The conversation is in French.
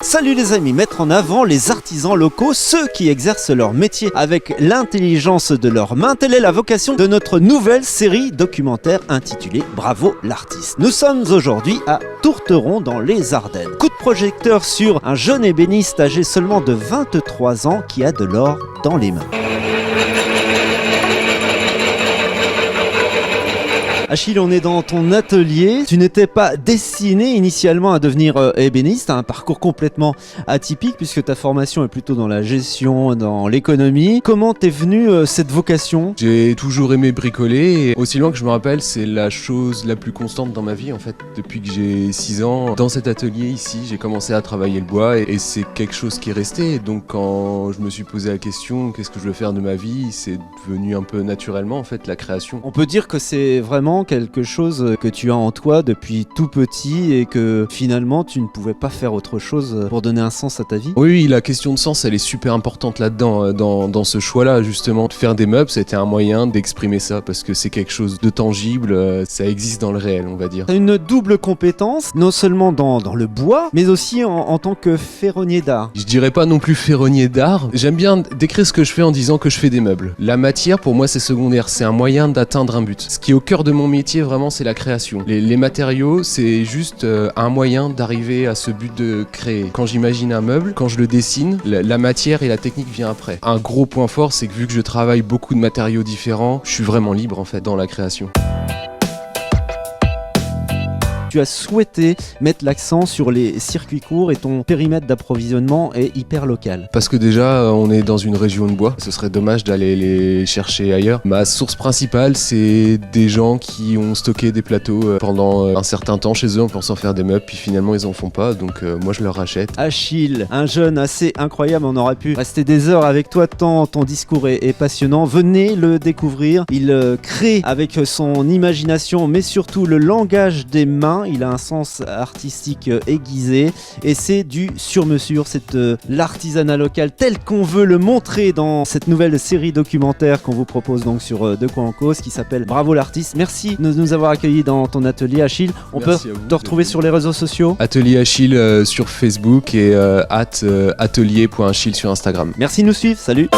Salut les amis, mettre en avant les artisans locaux, ceux qui exercent leur métier avec l'intelligence de leurs mains, telle est la vocation de notre nouvelle série documentaire intitulée Bravo l'artiste. Nous sommes aujourd'hui à Tourteron dans les Ardennes. Coup de projecteur sur un jeune ébéniste âgé seulement de 23 ans qui a de l'or dans les mains. Achille, on est dans ton atelier. Tu n'étais pas destiné initialement à devenir ébéniste, un parcours complètement atypique puisque ta formation est plutôt dans la gestion, dans l'économie. Comment t'es venue cette vocation ? J'ai toujours aimé bricoler et aussi loin que je me rappelle, c'est la chose la plus constante dans ma vie en fait. Depuis que j'ai 6 ans, dans cet atelier ici, j'ai commencé à travailler le bois et c'est quelque chose qui est resté. Et donc quand je me suis posé la question, qu'est-ce que je veux faire de ma vie, c'est devenu un peu naturellement en fait la création. On peut dire que c'est vraiment quelque chose que tu as en toi depuis tout petit et que finalement tu ne pouvais pas faire autre chose pour donner un sens à ta vie. Oui, la question de sens, elle est super importante là-dedans, dans ce choix-là justement. Faire des meubles, c'était un moyen d'exprimer ça parce que c'est quelque chose de tangible, ça existe dans le réel, on va dire. Tu as une double compétence, non seulement dans le bois, mais aussi en tant que ferronnier d'art. Je dirais pas non plus ferronnier d'art. J'aime bien décrire ce que je fais en disant que je fais des meubles. La matière, pour moi, c'est secondaire. C'est un moyen d'atteindre un but. Ce qui est au cœur de mon métier, vraiment, c'est la création. Les matériaux, c'est juste un moyen d'arriver à ce but de créer. Quand j'imagine un meuble, quand je le dessine, la matière et la technique vient après. Un gros point fort, c'est que vu que je travaille beaucoup de matériaux différents, je suis vraiment libre, en fait, dans la création. Tu as souhaité mettre l'accent sur les circuits courts et ton périmètre d'approvisionnement est hyper local. Parce que déjà, on est dans une région de bois, ce serait dommage d'aller les chercher ailleurs. Ma source principale, c'est des gens qui ont stocké des plateaux pendant un certain temps chez eux en pensant faire des meubles, puis finalement ils en font pas, donc moi je leur rachète. Achille, un jeune assez incroyable, on aurait pu rester des heures avec toi tant ton discours est passionnant. Venez le découvrir, il crée avec son imagination mais surtout le langage des mains. Il a un sens artistique aiguisé et c'est du sur-mesure, c'est l'artisanat local tel qu'on veut le montrer dans cette nouvelle série documentaire qu'on vous propose donc sur De Quoi en Cause qui s'appelle Bravo l'artiste. Merci de nous avoir accueillis dans ton atelier Achille. On Merci peut te retrouver sur les réseaux sociaux. Atelier Achille sur Facebook et atelier.achille sur Instagram. Merci de nous suivre, salut.